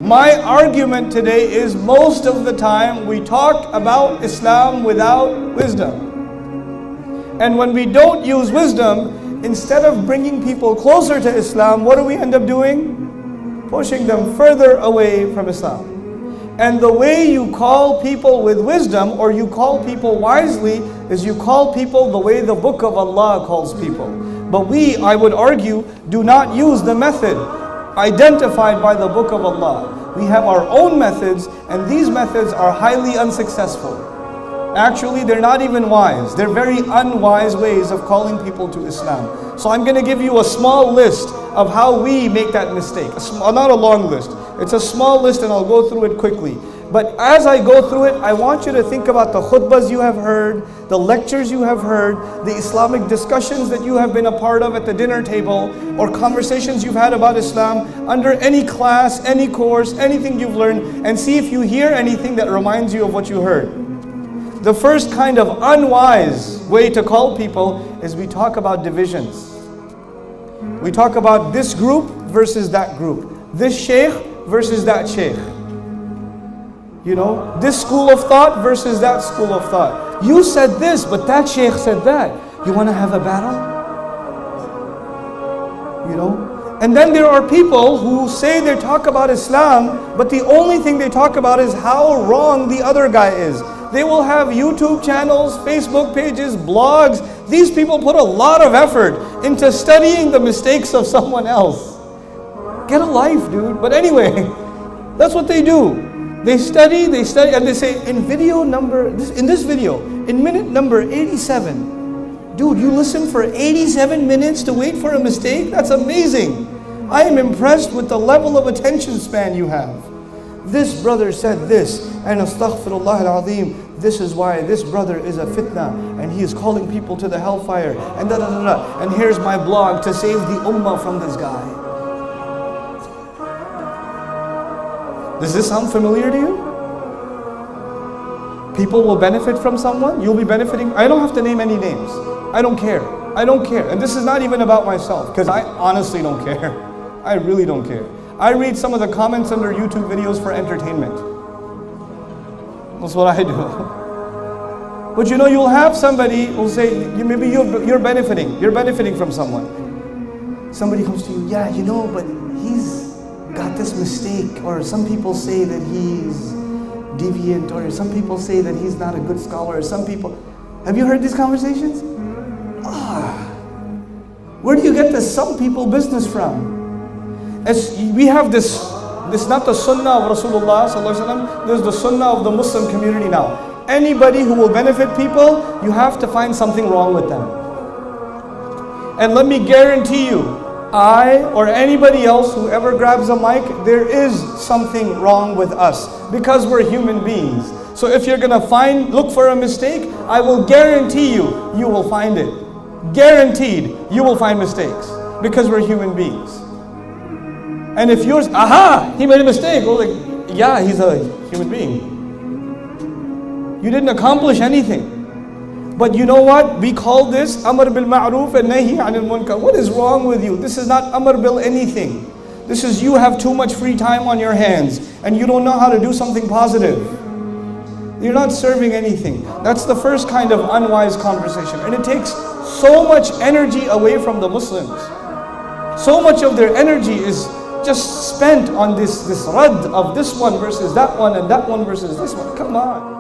My argument today is most of the time we talk about Islam without wisdom. And when we don't use wisdom, instead of bringing people closer to Islam, what do we end up doing? Pushing them further away from Islam. And the way you call people with wisdom, or you call people wisely, is you call people the way the Book of Allah calls people. But we, I would argue, do not use the method identified by the Book of Allah. We have our own methods, and these methods are highly unsuccessful. Actually, they're not even wise. They're very unwise ways of calling people to Islam. So I'm going to give you a small list of how we make that mistake. Not a long list. It's a small list and I'll go through it quickly. But as I go through it, I want you to think about the khutbahs you have heard, the lectures you have heard, the Islamic discussions that you have been a part of at the dinner table, or conversations you've had about Islam, under any class, any course, anything you've learned, and see if you hear anything that reminds you of what you heard. The first kind of unwise way to call people is we talk about divisions. We talk about this group versus that group. This sheikh versus that sheikh. You know, this school of thought versus that school of thought. You said this, but that sheikh said that. You want to have a battle? You know? And then there are people who say they talk about Islam, but the only thing they talk about is how wrong the other guy is. They will have YouTube channels, Facebook pages, blogs. These people put a lot of effort into studying the mistakes of someone else. Get a life, dude. But anyway, that's what they do. They study, and they say, in this video, in minute number 87, dude, you listen for 87 minutes to wait for a mistake? That's amazing. I am impressed with the level of attention span you have. This brother said this, and astaghfirullah al-azim, this is why this brother is a fitna, and he is calling people to the hellfire, and da-da-da-da, and here's my blog to save the ummah from this guy. Does this sound familiar to you? People will benefit from someone, you'll be benefiting. I don't have to name any names. I don't care. I don't care. And this is not even about myself, because I honestly don't care. I really don't care. I read some of the comments under YouTube videos for entertainment. That's what I do. But you know, you'll have somebody who'll say, maybe you're benefiting from someone. Somebody comes to you, yeah, you know, but he's got this mistake, or some people say that he's deviant, or some people say that he's not a good scholar, or some people... Have you heard these conversations? Where do you get this some people business from? As we have this not the sunnah of Rasulullah sallallahu alaihi wasallam, there's the sunnah of the Muslim community now. Anybody who will benefit people, you have to find something wrong with them. And let me guarantee you, I or anybody else who ever grabs a mic, there is something wrong with us, because we're human beings. So if you're gonna look for a mistake, I will guarantee you will find it. Guaranteed, you will find mistakes, because we're human beings. And if yours, he made a mistake. Well, like, yeah, he's a human being. You didn't accomplish anything. But you know what? We call this Amr bil Ma'ruf and Nahi anil Munkar. What is wrong with you? This is not Amr bil anything. This is you have too much free time on your hands and you don't know how to do something positive. You're not serving anything. That's the first kind of unwise conversation. And it takes so much energy away from the Muslims. So much of their energy is just spent on this rad of this one versus that one, and that one versus this one. Come on.